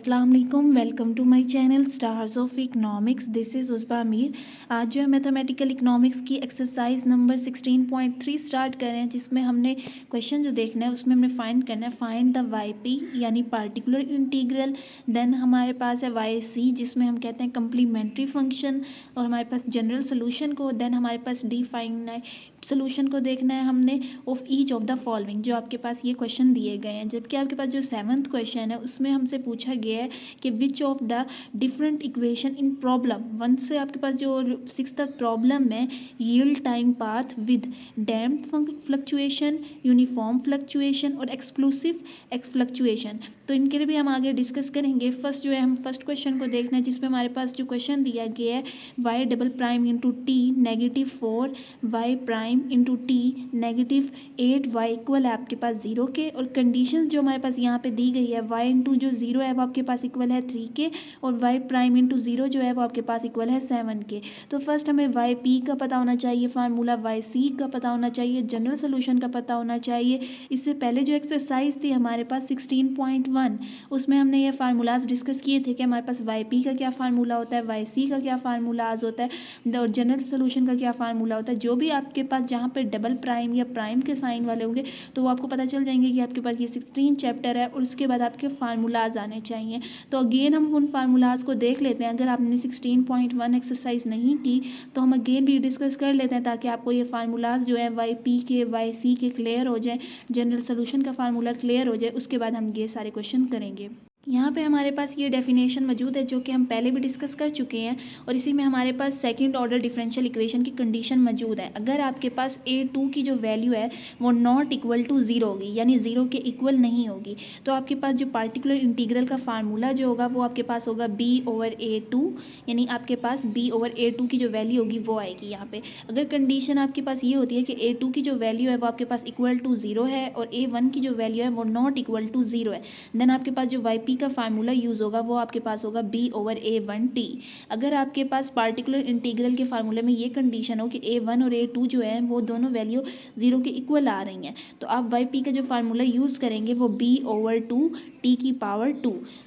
अस्सलाम वालेकुम, welcome to my channel stars of economics. This is Usba Mir. आज जो है मैथमेटिकल इकनॉमिक्स की एक्सरसाइज नंबर 16.3 स्टार्ट कर रहे हैं, जिसमें हमने क्वेश्चन जो देखना है उसमें हमने फाइंड करना है फाइंड द वाई पी यानी पार्टिकुलर इंटीग्रल। देन हमारे पास है वाई सी जिसमें हम कहते हैं कम्प्लीमेंट्री फंक्शन, और हमारे पास जनरल सोल्यूशन को। देन हमारे पास डिफाइनाइट सोल्यूशन को देखना है हमने of each of the following, जो आपके पास ये क्वेश्चन दिए गए हैं। जबकि आपके पास जो 7th क्वेश्चन है उसमें हमसे पूछा गया है कि which of the different equation in problem 1 से आपके पास जो 6 तक प्रॉब्लम है yield time path with damped fluctuation, uniform fluctuation और एक्सक्लूसिव फ्लक्चुएशन। तो इनके लिए भी हम आगे डिस्कस करेंगे। फर्स्ट जो है हम फर्स्ट क्वेश्चन को देखना है, जिसमें हमारे पास जो क्वेश्चन दिया गया है y double prime into t -4 y prime into t -8 y equal है आपके पास 0 के, और कंडीशन जो हमारे पास यहाँ पे दी गई है वाई इंटू जो 0 है वो आपके पास इक्वल है 3 के, और वाई प्राइम इंटू 0 जो है वो आपके पास इक्वल है 7 के। तो फर्स्ट हमें वाई पी का पता होना चाहिए, फार्मूला वाई सी का पता होना चाहिए, जनरल सोल्यूशन का पता होना चाहिए। इससे पहले जो एक्सरसाइज थी हमारे पास 16.1, उसमें हमने ये फार्मूलाज डिस्कस किए थे कि हमारे पास वाई पी का क्या फार्मूला होता है, वाई सी का क्या फार्मूलाज होता है, और जनरल सोल्यूशन का क्या फार्मूला होता है। जो भी आपके पास जहाँ पे डबल प्राइम या प्राइम के साइन वाले होंगे तो वो आपको पता चल जाएंगे कि आपके पास ये 16 चैप्टर है, और उसके बाद आपके फार्मूलाज आने चाहिए। तो अगेन हम उन फार्मूलाज को देख लेते हैं। अगर आपने 16.1 एक्सरसाइज नहीं की तो हम अगेन भी डिस्कस कर लेते हैं, ताकि आपको ये फार्मूलाज जो है वाई पी के वाई सी के क्लियर हो जाए, जनरल सोल्यूशन का फार्मूला क्लियर हो जाए, उसके बाद हम ये सारे क्वेश्चन करेंगे। यहाँ पे हमारे पास ये डेफिनेशन मौजूद है जो कि हम पहले भी डिस्कस कर चुके हैं, और इसी में हमारे पास सेकंड ऑर्डर डिफरेंशियल इक्वेशन की कंडीशन मौजूद है। अगर आपके पास a2 की जो वैल्यू है वो नॉट इक्वल टू 0 होगी, यानी 0 के इक्वल नहीं होगी, तो आपके पास जो पार्टिकुलर इंटीग्रल का फार्मूला जो होगा वो आपके पास होगा b/a2, यानी आपके पास b/a2 की जो वैल्यू होगी वो आएगी यहाँ पे। अगर कंडीशन आपके पास ये होती है कि a2 की जो वैल्यू है वो आपके पास इक्वल टू 0 है और a1 की जो वैल्यू है वो नॉट इक्वल टू 0 है, देन आपके पास जो वाई पी का फार्मूला यूज़ होगा वो आपके पास होगा b/a1t। अगर आपके पास पार्टिकुलर इंटीग्रल के फार्मूले में ये कंडीशन हो कि a1 और a2 जो है वो दोनों वैल्यू 0 के इक्वल आ रही हैं, तो आप वाई पी का जो फार्मूला यूज़ करेंगे वो b/2t⁴।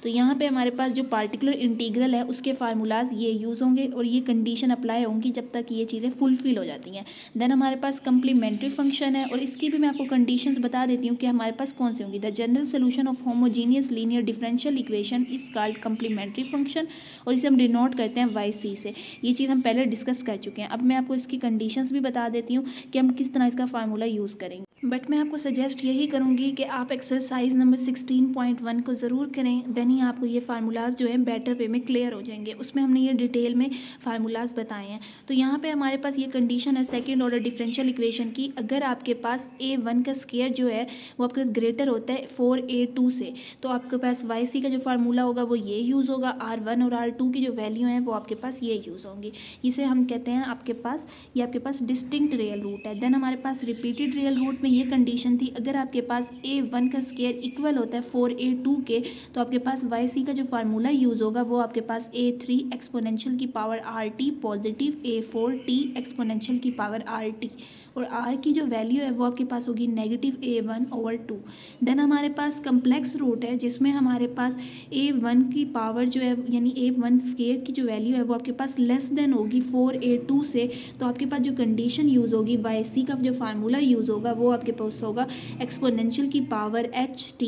तो यहाँ पे हमारे पास जो पार्टिकुलर इंटीग्रल है उसके फार्मूलाज ये यूज़ होंगे, और ये कंडीशन अप्लाई होंगी जब तक ये चीज़ें फुलफिल हो जाती हैं। देन हमारे पास कंप्लीमेंट्री फंक्शन है, और इसकी भी मैं आपको कंडीशंस बता देती हूँ कि हमारे पास कौन सी होंगी। The general solution of homogeneous linear differential equation is called complementary function, और इसे हम डिनोट करते हैं वाई सी से। ये चीज़ हम पहले डिस्कस कर चुके हैं। अब मैं आपको इसकी कंडीशंस भी बता देती हूँ कि हम किस तरह इसका फार्मूला यूज़ करेंगे। बट मैं आपको सजेस्ट यही करूँगी कि आप एक्सरसाइज नंबर 16.1 को ज़रूर करें, देन ही आपको ये फार्मूलाज जो है बेटर वे में क्लियर हो जाएंगे। उसमें हमने ये डिटेल में फार्मूलाज बताए हैं। तो यहाँ पे हमारे पास ये कंडीशन है सेकंड ऑर्डर डिफरेंशियल इक्वेशन की। अगर आपके पास a1 का स्क्वायर जो है वो आपके पास ग्रेटर होता है 4a2 से, तो आपके पास वाई सी का जो फार्मूला होगा वो ये यूज़ होगा। r1 और r2 की जो वैल्यू है वो आपके पास ये यूज़ होंगी। इसे हम कहते हैं आपके पास ये आपके पास डिस्टिंक्ट रियल रूट है। देन हमारे पास रिपीटेड रियल रूट में ये कंडीशन थी, अगर आपके पास a1 का स्क्वायर इक्वल होता है 4a2 के, तो आपके पास वाई सी का जो फार्मूला यूज़ होगा वो आपके पास a3 एक्सपोनेंशियल की power rt positive a4t exponential की पावर rt, और r की जो वैल्यू है वो आपके पास होगी -a1/2। देन हमारे पास कम्प्लेक्स रूट है जिसमें हमारे पास a1 की पावर जो है यानी a1 स्क्वायर की जो वैल्यू है वो आपके पास लेस देन होगी 4a2 से, तो आपके पास जो कंडीशन यूज़ होगी वाई सी का जो फार्मूला यूज़ होगा वो आपके पास होगा एक्सपोनेंशियल की पावर ht,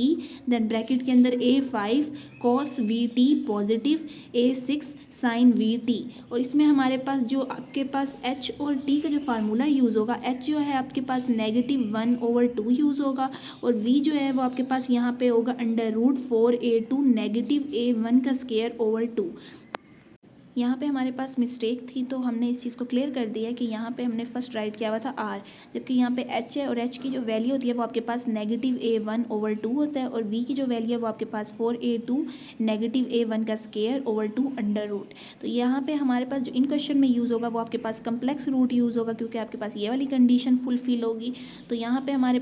देन ब्रैकेट के अंदर a5 cos vt positive a6 sine vt, और इसमें हमारे पास जो आपके पास h और t का जो फार्मूला यूज़ होगा, h जो है आपके पास -1/2 यूज़ होगा, और v जो है वो आपके पास यहाँ पे होगा √4a2 -a1 का स्क्वायर ओवर 2। यहाँ पे हमारे पास मिस्टेक थी, तो हमने इस चीज़ को क्लियर कर दिया कि यहाँ पे हमने फर्स्ट राइट किया हुआ था r, जबकि यहाँ पे h है, और h की जो वैल्यू होती है वो आपके पास -a1/2 होता है, और v की जो वैल्यू है वो आपके पास 4a2 -a1 का स्क्वायर ओवर 2 अंडर रूट। तो यहाँ पे हमारे पास जो इन क्वेश्चन में यूज़ होगा वो आपके पास कम्प्लेक्स रूट यूज़ होगा, क्योंकि आपके पास ये वाली कंडीशन फुलफिल होगी। तो यहाँ पर हमारे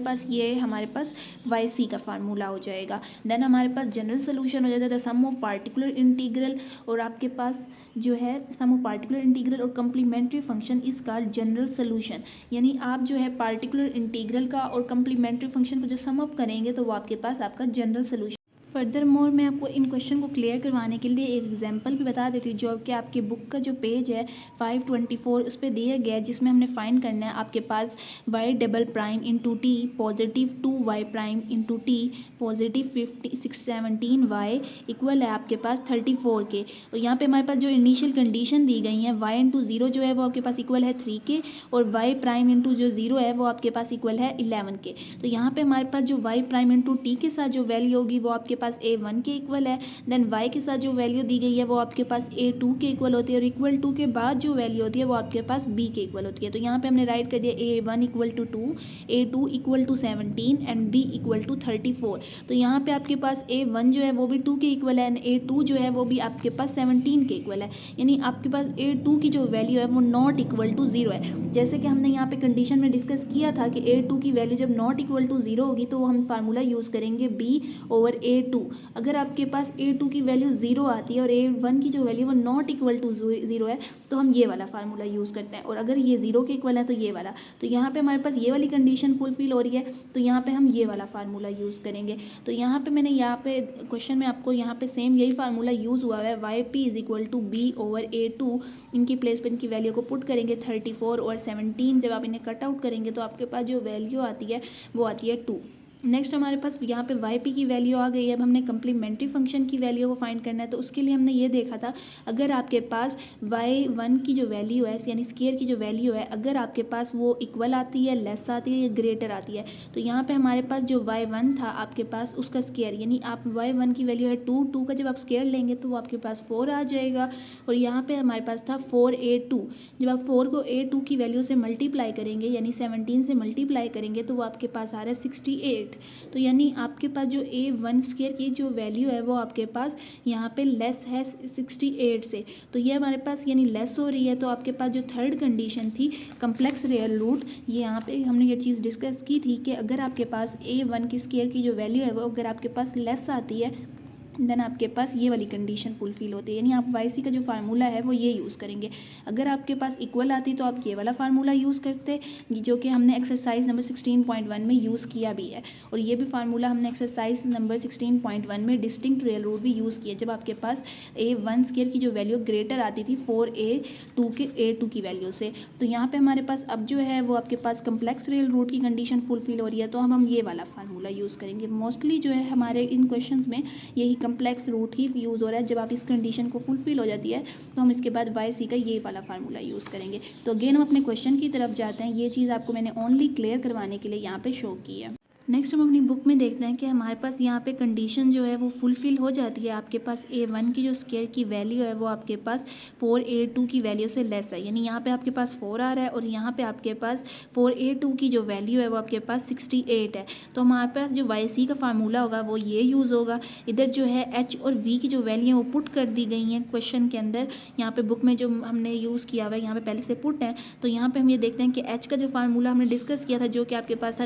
पास वाई सी का फार्मूला हो जाएगा। देन हमारे पास जनरल सोल्यूशन हो जाता है the sum of particular integral, और आपके पास जो है सम ऑफ पार्टिकुलर इंटीग्रल और complementary function is called general solution, यानी आप जो है पार्टिकुलर इंटीग्रल का और कम्प्लीमेंट्री फंक्शन को जो सम अप करेंगे तो वो आपके पास आपका जनरल सोल्यूशन। फर्दर मोर मैं आपको इन क्वेश्चन को क्लियर करवाने के लिए एक एग्जांपल भी बता देती हूँ, जो कि आपके बुक का जो पेज है 524 उस पर दिया गया है, जिसमें हमने फाइंड करना है आपके पास y double prime into t positive 2y prime into t positive 17y equal है आपके पास 34 के। और यहाँ पे हमारे पास जो इनिशियल कंडीशन दी गई है y इंटू ज़ीरो जो है वो आपके पास इक्वल है 3 के, और y प्राइम इंटू जो ज़ीरो है वो आपके पास इक्वल है 11 के। तो यहाँ पे हमारे पास जो y प्राइम इंटू टी के साथ जो वैल्यू होगी वो आपके पास a1 के इक्वल है। देन y के साथ जो वैल्यू दी गई है वो आपके पास a2 के इक्वल होती है, और इक्वल टू के बाद जो वैल्यू होती है वो आपके पास b के इक्वल होती है। तो यहाँ पे हमने राइट कर दिया a1 equal to 2, a2 equal to 17 and b equal to 34। तो यहाँ पे आपके पास a1 जो है वो भी 2 के इक्वल है, एंड a2 जो है वो भी आपके पास 17 के इक्वल है। यानी आपके पास a2 की जो वैल्यू है वो नॉट इक्वल टू 0 है। जैसे कि हमने यहाँ पे कंडीशन में डिस्कस किया था कि a2 की वैल्यू जब नॉट इक्वल टू 0 होगी तो हम फार्मूला यूज़ करेंगे b ओवर a2। अगर आपके पास a2 की वैल्यू 0 आती है और a1 की जो वैल्यू वो नॉट इक्वल टू 0 है तो हम ये वाला फार्मूला यूज़ करते हैं, और अगर ये 0 के इक्वल है तो ये वाला। तो यहाँ पे हमारे पास ये वाली कंडीशन फुलफिल हो रही है, तो यहाँ पे हम ये वाला फार्मूला यूज़ करेंगे। तो यहाँ पे मैंने यहाँ पे क्वेश्चन में आपको यहाँ पे सेम यही फार्मूला यूज़ हुआ है, y p is equal to b over a2। इनकी प्लेस पर इनकी वैल्यू को पुट करेंगे 34 और 17, जब आप इन्हें कट आउट करेंगे तो आपके पास जो वैल्यू आती है वो आती है 2। नेक्स्ट हमारे पास यहाँ पे वाई पी की वैल्यू आ गई है। अब हमने कम्प्लीमेंट्री फंक्शन की वैल्यू को फाइंड करना है, तो उसके लिए हमने ये देखा था अगर आपके पास y1 की जो वैल्यू है यानी स्केयर की जो वैल्यू है, अगर आपके पास वो इक्वल आती है, लेस आती है या ग्रेटर आती है, तो यहाँ पे हमारे पास जो y1 था आपके पास उसका स्केयर, यानी आप y1 की वैल्यू है 2 का जब आप स्केयर लेंगे तो वो आपके पास 4 आ जाएगा। और यहाँ पे हमारे पास था 4a2, जब आप 4 को a2 की वैल्यू से मल्टीप्लाई करेंगे यानी 17 से मल्टीप्लाई करेंगे तो वो आपके पास आ रहा है 68। तो यानी आपके पास जो a1 स्केयर की जो वैल्यू है वो आपके पास यहाँ पे लेस है 68 से, तो ये हमारे पास यानी लेस हो रही है। तो आपके पास जो थर्ड कंडीशन थी कम्प्लेक्स रियल रूट, ये यहाँ पे हमने ये चीज़ डिस्कस की थी कि अगर आपके पास a1 की स्केयर की जो वैल्यू है वो अगर आपके पास लेस आती है देन आपके पास ये वाली कंडीशन फुलफिल होती है, यानी आप वाई सी का जो फार्मूला है वो ये यूज़ करेंगे। अगर आपके पास इक्वल आती तो आप ये वाला फार्मूला यूज़ करते, जो कि हमने एक्सरसाइज नंबर 16.1 में यूज़ किया भी है, और ये भी फार्मूला हमने एक्सरसाइज नंबर 16.1 में डिस्टिंक्ट रियल रूट भी यूज़ किया, जब आपके पास a1 स्केयर की जो वैल्यू ग्रेटर आती थी 4a2 की वैल्यू से। तो यहाँ पर हमारे पास अब जो है वो आपके पास कम्प्लेक्स रियल रूट की कंडीशन फुलफिल हो रही है, तो हम ये वाला फार्मूला यूज़ करेंगे। मोस्टली जो है हमारे इन क्वेश्चन में यही कम्प्लेक्स रूट ही यूज़ हो रहा है। जब आप इस कंडीशन को फुलफिल हो जाती है तो हम इसके बाद वाई सी का ये वाला फार्मूला यूज़ करेंगे। तो अगेन हम अपने क्वेश्चन की तरफ जाते हैं। ये चीज़ आपको मैंने ओनली क्लियर करवाने के लिए यहाँ पे शो की है। नेक्स्ट हम अपनी बुक में देखते हैं कि हमारे पास यहाँ पे कंडीशन जो है वो फुलफिल हो जाती है। आपके पास a1 की जो स्केयर की वैल्यू है वो आपके पास 4a2 की वैल्यू से लेस है, यानी यहाँ पे आपके पास 4 आ रहा है और यहाँ पे आपके पास 4a2 की जो वैल्यू है वो आपके पास 68 है। तो हमारे पास जो वाई सी का फार्मूला होगा वो ये यूज़ होगा। इधर जो है h और v की जो वैल्यू है वो पुट कर दी गई हैं क्वेश्चन के अंदर। यहाँ पे बुक में जो हमने यूज़ किया हुआ है यहाँ पे पहले से पुट है। तो यहाँ पे हम ये देखते हैं कि h का जो फार्मूला हमने डिस्कस किया था जो कि आपके पास था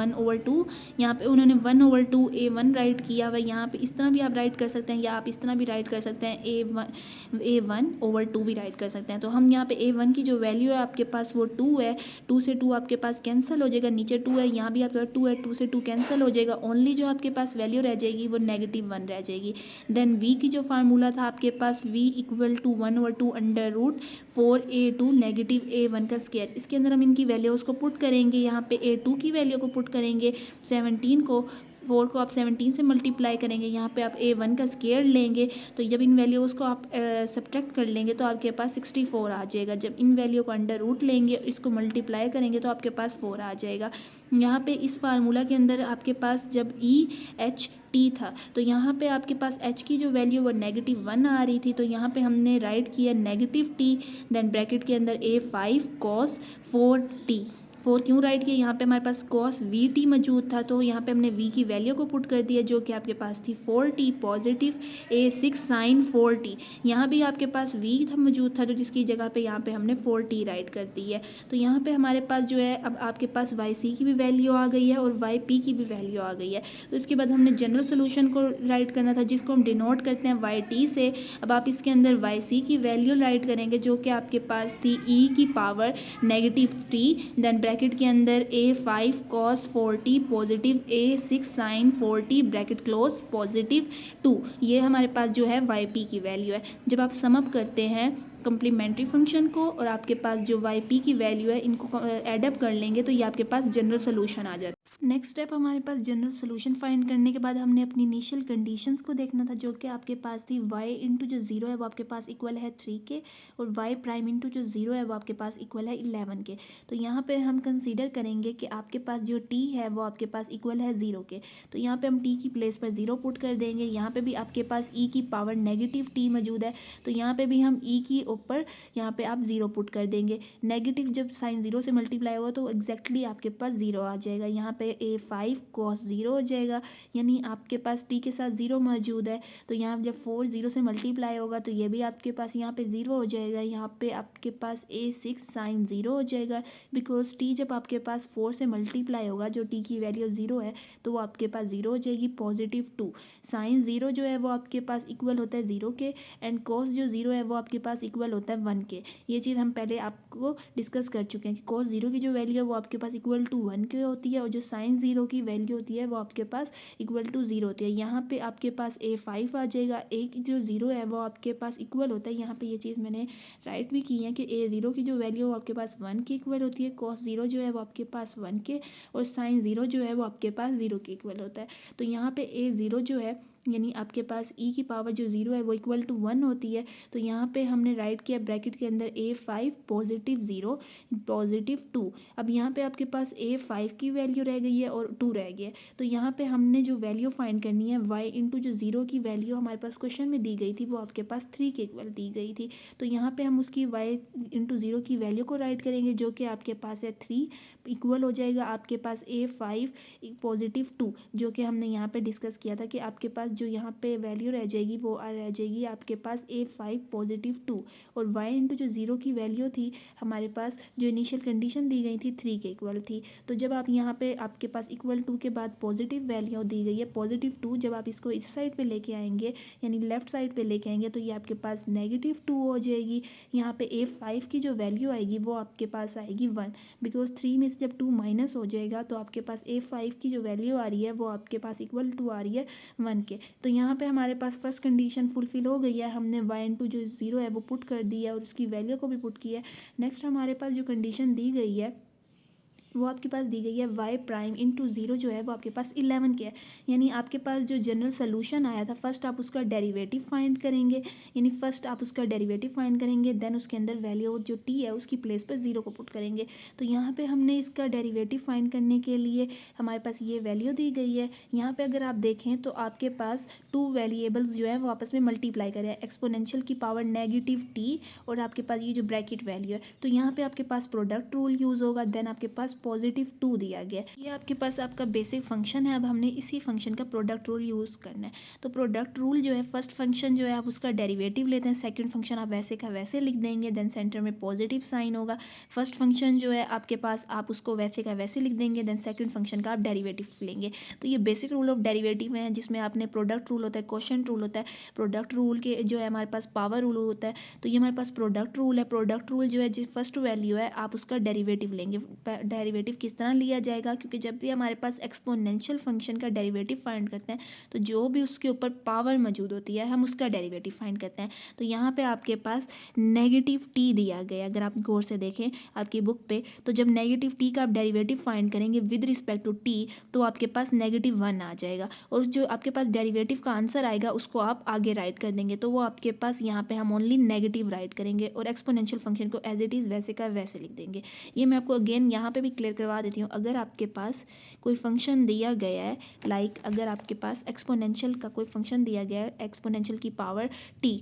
-a1/2, यहाँ पे उन्होंने 1/2 a1 राइट किया हुआ है। यहाँ पे इस तरह भी आप राइट कर सकते हैं या आप इस तरह भी राइट कर सकते हैं, a1/2 भी राइट कर सकते हैं। तो हम यहाँ पे a1 की जो वैल्यू है आपके पास वो 2 है, 2 से 2 आपके पास कैंसिल हो जाएगा, नीचे 2 है, यहाँ भी आपके पास 2 है, 2 से 2 कैंसिल हो जाएगा, ओनली जो आपके पास वैल्यू रह जाएगी वो -1 रह जाएगी। देन v की जो फार्मूला था आपके पास v equal to 1/2 under root 4a2 -a1 का स्केयर। इसके अंदर हम इनकी वैल्यूज़ को पुट करेंगे, यहाँ पे a2 की वैल्यू को पुट करेंगे, 17 को 4 को आप 17 से मल्टीप्लाई करेंगे, यहाँ पे आप a1 का स्केयर लेंगे, तो जब इन वैल्यूज़ को आप सब्ट्रैक्ट कर लेंगे तो आपके पास 64 आ जाएगा। जब इन वैल्यू को अंडर रूट लेंगे इसको मल्टीप्लाई करेंगे तो आपके पास 4 आ जाएगा। यहाँ पे इस फार्मूला के अंदर आपके पास जब EHT था तो यहाँ पे आपके पास h की जो वैल्यू वो -1 आ रही थी, तो यहाँ पे हमने राइट किया -t, देन ब्रैकेट के अंदर a5 cos 4t। 4 क्यों राइट किया, यहाँ पे हमारे पास cos vt मौजूद था, तो यहाँ पे हमने v की वैल्यू को पुट कर दिया जो कि आपके पास थी 4t positive a6 sin 4t। यहाँ भी आपके पास v था मौजूद था, तो जिसकी जगह पे यहाँ पे हमने 4t राइट कर दी है। तो यहाँ पे हमारे पास जो है अब आपके पास yc की भी वैल्यू आ गई है और yp की भी वैल्यू आ गई है। तो इसके बाद हमने जनरल सोल्यूशन को राइट करना था जिसको हम डिनोट करते हैं yt से। अब आप इसके अंदर yc की वैल्यू राइट करेंगे जो कि आपके पास थी e की पावर -t, देन ब्रैकेट के अंदर A5 cos 40 positive A6 sin 40 bracket close positive 2, ये हमारे पास जो है YP की वैल्यू है। जब आप सम अप करते हैं कम्प्लीमेंट्री फंक्शन को और आपके पास जो YP की वैल्यू है इनको एडअप कर लेंगे तो ये आपके पास जनरल सोल्यूशन आ जाता है। नेक्स्ट स्टेप हमारे पास जनरल सोल्यूशन फाइंड करने के बाद हमने अपनी इनिशियल कंडीशंस को देखना था, जो कि आपके पास थी y इंटू जो 0 है वो आपके पास इक्वल है 3 के और y प्राइम इंटू जो 0 है वो आपके पास इक्वल है 11 के। तो यहाँ पे हम कंसीडर करेंगे कि आपके पास जो t है वो आपके पास इक्वल है 0 के। तो यहाँ पे हम t की प्लेस पर 0 पुट कर देंगे। यहाँ पे भी आपके पास e की पावर नेगेटिव t मौजूद है, तो यहाँ पे भी हम e की ऊपर यहाँ पे आप 0 पुट कर देंगे। नेगेटिव जब साइन 0 से मल्टीप्लाई होगा तो एग्जैक्टली आपके पास 0 आ जाएगा। यहाँ पे A5 cos 0 हो जाएगा, यानी आपके पास t के साथ 0 मौजूद है। तो यहाँ जब 4 0 से मल्टीप्लाई होगा तो ये भी आपके पास यहाँ पे 0 हो जाएगा। यहाँ पे आपके पास A6 sin 0 हो जाएगा, बिकॉज t जब आपके पास 4 से मल्टीप्लाई होगा, जो t की वैल्यू 0 है तो वो आपके पास 0 हो जाएगी पॉजिटिव 2। साइन 0 जो है वो आपके पास इक्वल होता है 0 के, एंड cos जो 0 है वो आपके पास इक्वल होता है 1 के। ये चीज़ हम पहले आपको डिस्कस कर चुके हैं कि cos 0 की जो वैल्यू है वो आपके पास इक्वल टू 1 के होती है और जो साइन 0 की वैल्यू होती है वो आपके पास इक्वल टू 0 होती है। यहाँ पे आपके पास A5 आ जाएगा, A की जो 0 है वो आपके पास इक्वल होता है, यहाँ पे ये चीज़ मैंने राइट भी की है कि A0 की जो वैल्यू है वो आपके पास 1 के इक्वल होती है, cos 0 जो है वो आपके पास 1 के और साइन 0 जो है वो आपके पास 0 के इक्वल होता है। तो यहाँ पे A0 जो है यानी आपके पास e की पावर जो 0 है वो इक्वल टू 1 होती है। तो यहाँ पे हमने राइट किया ब्रैकेट के अंदर A5 पॉजिटिव 0 पॉजिटिव 2। अब यहाँ पे आपके पास A5 की वैल्यू रह गई है और 2 रह गया है। तो यहाँ पे हमने जो वैल्यू फाइंड करनी है y इंटू जो 0 की वैल्यू हमारे पास क्वेश्चन में दी गई थी वो आपके पास 3 के इक्वल दी गई थी। तो यहाँ पे हम उसकी y इंटू 0 की वैल्यू को राइट करेंगे, जो कि आपके पास है 3 इक्वल हो जाएगा आपके पास A5 पॉजिटिव 2, जो कि हमने यहाँ पे डिस्कस किया था कि आपके पास जो यहाँ पे वैल्यू रह जाएगी वो रह जाएगी आपके पास A5 पॉजिटिव 2 और y इंटू जो 0 की वैल्यू थी हमारे पास जो इनिशियल कंडीशन दी गई थी 3 के इक्वल थी। तो जब आप यहाँ पे आपके पास इक्वल 2 के बाद पॉजिटिव वैल्यू दी गई है पॉजिटिव 2, जब आप इसको इस साइड पे लेके आएंगे यानी लेफ्ट साइड पे लेके आएंगे तो ये आपके पास नेगेटिव 2 हो जाएगी। यहाँ पे A5 की जो वैल्यू आएगी वो आपके पास आएगी 1, बिकॉज 3 में से जब 2 माइनस हो जाएगा तो आपके पास A5 की जो वैल्यू आ रही है वो आपके पास इक्वल टू आ रही है 1 के। तो यहाँ पे हमारे पास फर्स्ट कंडीशन फुलफिल हो गई है, हमने y इंटू जो 0 है वो पुट कर दिया और उसकी वैल्यू को भी पुट किया है। नेक्स्ट हमारे पास जो कंडीशन दी गई है वो आपके पास दी गई है y प्राइम इंटू 0 जो है वो आपके पास 11 के है। यानी आपके पास जो जनरल सोल्यूशन आया था फर्स्ट आप उसका डेरिवेटिव फाइंड करेंगे, यानी फर्स्ट आप उसका डेरिवेटिव फाइंड करेंगे, देन उसके अंदर वैल्यू जो t है उसकी प्लेस पर 0 को पुट करेंगे। तो यहाँ पे हमने इसका डेरिवेटिव फाइंड करने के लिए हमारे पास ये वैल्यू दी गई है। यहाँ पे अगर आप देखें तो आपके पास 2 वेरिएबल्स जो है वो आपस में मल्टीप्लाई करें, एक्सपोनेंशियल की पावर नेगेटिव t और आपके पास ये जो ब्रैकेट वैल्यू है, तो यहाँ पे आपके पास प्रोडक्ट रूल यूज़ होगा, देन आपके पास पॉजिटिव 2 दिया गया। ये आपके पास आपका बेसिक फंक्शन है। अब हमने इसी फंक्शन का प्रोडक्ट रूल यूज़ करना है। तो प्रोडक्ट रूल जो है फर्स्ट फंक्शन जो है आप उसका डेरिवेटिव लेते हैं, सेकंड फंक्शन आप वैसे का वैसे लिख देंगे, देन सेंटर में पॉजिटिव साइन होगा। फर्स्ट फंक्शन जो है आपके पास आप उसको वैसे का वैसे लिख देंगे, देन सेकंड फंक्शन का आप डेरिवेटिव लेंगे। तो ये बेसिक रूल ऑफ डेरिवेटिव है, जिसमें आपने प्रोडक्ट रूल होता है, क्वोशिएंट रूल होता है, प्रोडक्ट रूल के जो है हमारे पास पावर रूल होता है। तो ये हमारे पास प्रोडक्ट रूल है। प्रोडक्ट रूल जो है जो फर्स्ट वैल्यू है आप उसका डेरिवेटिव लेंगे। डेरिवेटिव किस तरह लिया जाएगा, क्योंकि जब भी हमारे पास एक्सपोनेंशियल फंक्शन का डेरिवेटिव फाइंड करते हैं तो जो भी उसके ऊपर पावर मौजूद होती है हम उसका डेरिवेटिव फाइंड करते हैं। तो यहाँ पे आपके पास नेगेटिव टी दिया गया, अगर आप गौर से देखें आपकी बुक पे, तो जब नेगेटिव टी का आप डेरिवेटिव फाइंड करेंगे विद रिस्पेक्ट टू टी तो आपके पास -1 आ जाएगा, और जो आपके पास डेरिवेटिव का आंसर आएगा उसको आप आगे राइट कर देंगे, तो वो आपके पास यहाँ पे हम ओनली नेगेटिव राइट करेंगे और एक्सपोनेंशियल फंक्शन को एज इट इज़ वैसे का वैसे लिख देंगे। ये मैं आपको अगेन यहाँ पे भी क्लियर करवा देती हूँ। अगर आपके पास कोई फंक्शन दिया गया है, लाइक अगर आपके पास एक्सपोनेंशियल का कोई फंक्शन दिया गया है एक्सपोनेंशियल की पावर टी,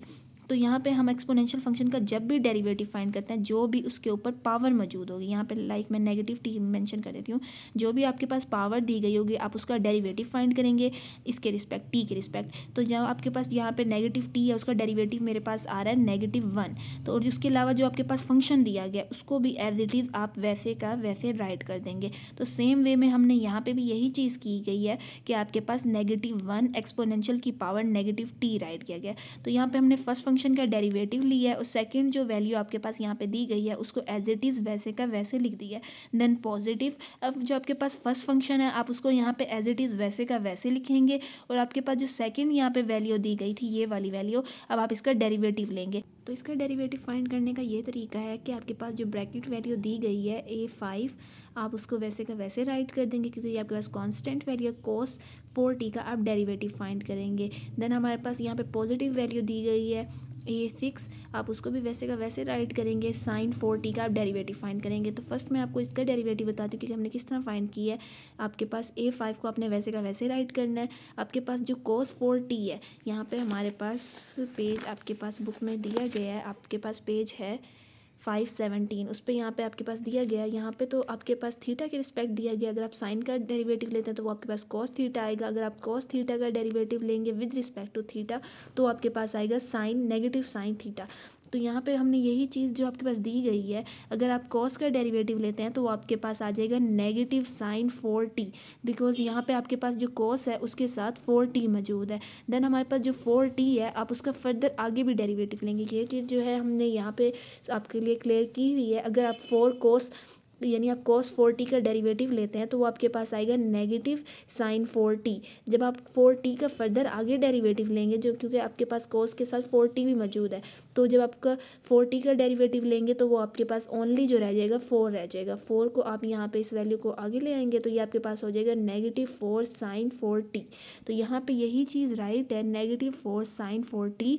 तो यहाँ पे हम एक्सपोनेंशियल फंक्शन का जब भी डेरिवेटिव फाइंड करते हैं जो भी उसके ऊपर पावर मौजूद होगी, यहाँ पे लाइक मैं नेगेटिव टी मेंशन कर देती हूँ, जो भी आपके पास पावर दी गई होगी आप उसका डेरिवेटिव फाइंड करेंगे इसके रिस्पेक्ट टी के रिस्पेक्ट। तो जब आपके पास यहाँ पे नेगेटिव टी है उसका डेरिवेटिव मेरे पास आ रहा है -1, तो और उसके अलावा जो आपके पास फंक्शन दिया गया उसको भी एज इट इज़ आप वैसे का वैसे राइट कर देंगे। तो सेम वे में हमने यहाँ पे भी यही चीज़ की गई है कि आपके पास -1 एक्सपोनेंशियल की पावर -t राइट किया गया। तो यहाँ पे हमने फर्स्ट फंक्शन का डेरिवेटिव लिया है और सेकंड जो वैल्यू आपके पास यहाँ पे दी गई है उसको एज इट इज़ वैसे का वैसे लिख दिया है। देन पॉजिटिव, अब जो आपके पास फर्स्ट फंक्शन है आप उसको यहाँ पे एज इट इज़ वैसे का वैसे लिखेंगे और आपके पास जो सेकंड यहाँ पे वैल्यू दी गई थी ये वाली वैल्यू, अब आप इसका डेरिवेटिव लेंगे। तो इसका डेरिवेटिव फाइंड करने का ये तरीका है कि आपके पास जो ब्रैकेट वैल्यू दी गई है A5, आप उसको वैसे का वैसे राइट कर देंगे क्योंकि ये आपके पास कांस्टेंट वैल्यू है cos 4t का आप डेरिवेटिव फाइंड करेंगे। देन हमारे पास यहाँ पे पॉजिटिव वैल्यू दी गई है A6, आप उसको भी वैसे का वैसे राइट करेंगे, sin 4t का आप डेरिवेटिव फाइंड करेंगे। तो फर्स्ट मैं आपको इसका डेरिवेटिव बताती हूँ कि हमने किस तरह फाइंड किया है। आपके पास A5 को आपने वैसे का वैसे राइट करना है। आपके पास जो cos 4t है, यहाँ पे हमारे पास पेज आपके पास बुक में दिया गया है, आपके पास पेज है 517, उस पर यहाँ पे आपके पास दिया गया है। यहाँ पे तो आपके पास थीटा के रिस्पेक्ट दिया गया, अगर आप साइन का डेरिवेटिव लेते हैं तो वो आपके पास cos थीटा आएगा। अगर आप cos थीटा का डेरिवेटिव लेंगे विद रिस्पेक्ट टू थीटा तो आपके पास आएगा साइन नेगेटिव साइन थीटा। तो यहाँ पे हमने यही चीज़ जो आपके पास दी गई है, अगर आप cos का डेरिवेटिव लेते हैं तो वो आपके पास आ जाएगा नेगेटिव साइन 4t, बिकॉज यहाँ पे आपके पास जो cos है उसके साथ 4t मौजूद है। देन हमारे पास जो 4t है आप उसका फर्दर आगे भी डेरिवेटिव लेंगे। ये चीज़ जो है हमने यहाँ पे आपके लिए क्लियर की हुई है। अगर आप 4 cos यानी आप cos 4t का डेरिवेटिव लेते हैं तो वो आपके पास आएगा नेगेटिव साइन 4t। जब आप 4t का फर्दर आगे डेरिवेटिव लेंगे, जो क्योंकि आपके पास cos के साथ 4t भी मौजूद है, तो जब आपका 4t का डेरिवेटिव लेंगे तो वो आपके पास ओनली जो रह जाएगा 4 रह जाएगा। 4 को आप यहाँ पे इस वैल्यू को आगे ले आएंगे तो ये आपके पास हो जाएगा नेगेटिव 4 साइन 4t। तो यहाँ पे यही चीज़ राइट है, नेगेटिव 4 साइन 4t।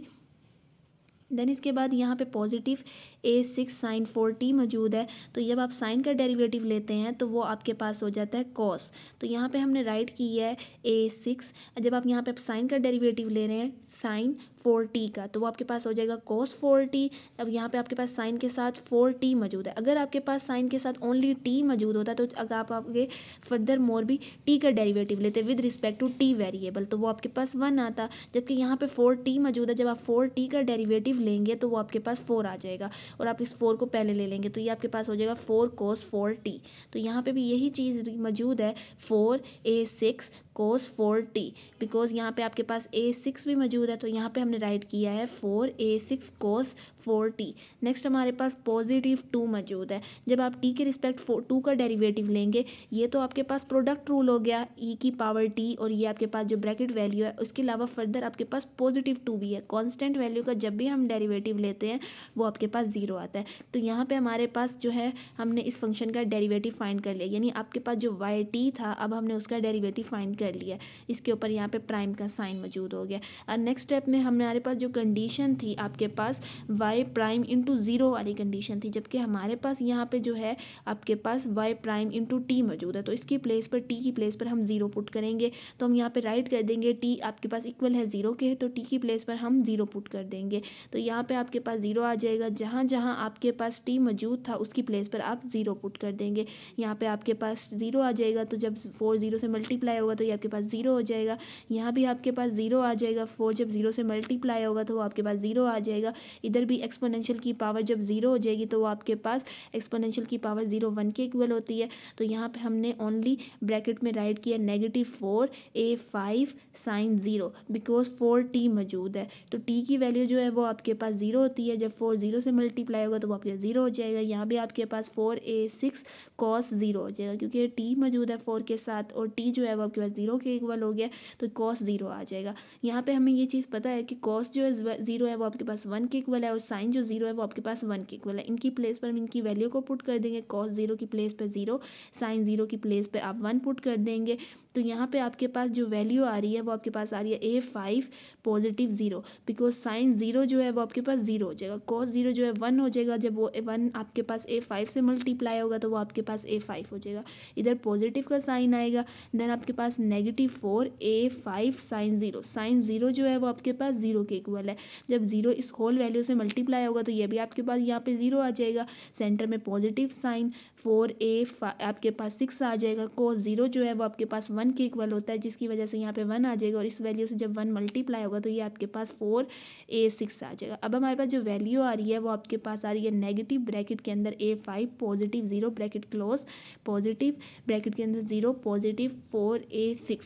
देन इसके बाद यहाँ पे पॉजिटिव A6 साइन 4t मौजूद है। तो जब आप साइन का डेरिवेटिव लेते हैं तो वो आपके पास हो जाता है cos। तो यहाँ पे हमने राइट की है A6, जब आप यहाँ पे साइन का डेरिवेटिव ले रहे हैं साइन 4t का तो वो आपके पास हो जाएगा cos 4t। अब यहाँ पे आपके पास साइन के साथ 4t मौजूद है। अगर आपके पास साइन के साथ ओनली t मौजूद होता तो अगर आप आगे फर्दर मोर भी t का डेरिवेटिव लेते with respect to t variable तो वो आपके पास 1 आता, जबकि यहाँ पे 4t मौजूद है। जब आप 4t का डेरिवेटिव लेंगे तो वो आपके पास 4 आ जाएगा और आप इस 4 को पहले ले लेंगे तो ये आपके पास हो जाएगा 4 cos 4t। तो यहाँ पे भी यही चीज़ मौजूद है 4A6 cos 4t, बिकॉज यहाँ पे आपके पास A6 भी मौजूद है तो यहाँ पे हमने राइट किया है 4A6 cos 4t। नेक्स्ट हमारे पास पॉजिटिव 2 मौजूद है। जब आप t के रिस्पेक्ट 2 का डेरिवेटिव लेंगे, ये तो आपके पास प्रोडक्ट रूल हो गया e की पावर t, और ये आपके पास जो ब्रैकेट वैल्यू है उसके अलावा फर्दर आपके पास पॉजिटिव 2 भी है। कांस्टेंट वैल्यू का जब भी हम डेरिवेटिव लेते हैं वो आपके पास 0 आता है। तो यहाँ पे हमारे पास जो है हमने इस फंक्शन का डेरिवेटिव फाइंड कर लिया, यानी आपके पास जो yt था अब हमने उसका डेरिवेटिव फाइंड कर लिया। इसके ऊपर यहाँ पे प्राइम का साइन मौजूद हो गया। और नेक्स्ट स्टेप में हमारे पास जो कंडीशन थी आपके पास y प्राइम इंटू 0 वाली कंडीशन थी, जबकि हमारे पास यहाँ पे जो है आपके पास y प्राइम इंटू t मौजूद है। तो इसकी प्लेस पर t की प्लेस पर हम 0 पुट करेंगे। तो हम यहाँ पे राइट कर देंगे t आपके पास इक्वल है 0 के, तो t की प्लेस पर हम 0 पुट कर देंगे। तो यहाँ पे आपके पास 0 आ जाएगा। जहाँ जहाँ आपके पास t मौजूद था उसकी प्लेस पर आप 0 पुट कर देंगे। यहाँ पे आपके पास 0 आ जाएगा, तो जब 4 0 से मल्टीप्लाई होगा तो ये आपके पास 0 हो जाएगा। यहाँ भी आपके पास 0 आ जाएगा। 4 जब 0 से मल्टीप्लाई होगा तो वो आपके पास 0 आ जाएगा। इधर भी एक्सपोनेंशियल की पावर जब 0 हो जाएगी तो वो आपके पास एक्सपोनेंशियल की पावर 0 1 के इक्वल होती है। तो यहाँ पे हमने ओनली ब्रैकेट में राइट किया negative 4A5 sine 0, because 4t मौजूद है। तो t की वैल्यू जो है वो आपके पास 0 होती है। जब 4 0 से मल्टीप्लाई होगा तो वो आपके 0 हो जाएगा। यहाँ भी आपके पास 4A6 cos 0 हो जाएगा, क्योंकि t मौजूद है 4 के साथ और t जो है वो आपके पास 0 के इक्वल हो गया, तो cos 0 आ जाएगा। यहाँ पे हमें ये चीज़ पता है कि cos जो है 0 है वो आपके पास 1 के इक्वल है और साइन जो 0 है वो आपके पास 1 के इक्वल है। इनकी प्लेस पर हम इनकी वैल्यू को पुट कर देंगे। cos 0 की प्लेस पर 0, साइन 0 की प्लेस पर आप 1 पुट कर देंगे। तो यहाँ पे आपके पास जो वैल्यू आ रही है वो आपके पास आ रही है A5 पॉजिटिव 0, बिकॉज साइन 0 जो है वो आपके पास 0 हो जाएगा। cos 0 जो है 1 हो जाएगा। जब वो 1 आपके पास A5 से मल्टीप्लाई होगा तो वो आपके पास A5 हो जाएगा। इधर पॉजिटिव का साइन आएगा। देन आपके पास नेगेटिव 4A5 साइन 0, साइन 0 जो है वो आपके पास 0 के इक्वल है। जब 0 इस होल वैल्यू से मल्टीप्लाई होगा तो ये भी आपके पास यहाँ पे 0 आ जाएगा। सेंटर में पॉजिटिव साइन 4A आपके पास 6 आ जाएगा। cos 0 जो है वो आपके पास 1 के इक्वल होता है, जिसकी वजह से यहाँ पे 1 आ जाएगा और इस वैल्यू से जब 1 मल्टीप्लाई होगा तो ये आपके पास 4A6 आ जाएगा। अब हमारे पास जो वैल्यू आ रही है वो आपके पास आ रही है नेगेटिव ब्रैकेट के अंदर A5 positive 0 bracket close, positive bracket के अंदर 0 पॉजिटिव 4A6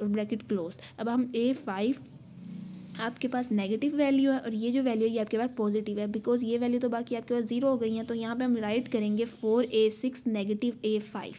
ब्रैकेट क्लोज। अब हम A5 आपके पास नेगेटिव वैल्यू है और ये जो वैल्यू है ये आपके पास पॉजिटिव है, बिकॉज ये वैल्यू तो बाकी आपके पास ज़ीरो हो गई है। तो यहाँ पे हम राइट करेंगे 4a6 नेगेटिव a5।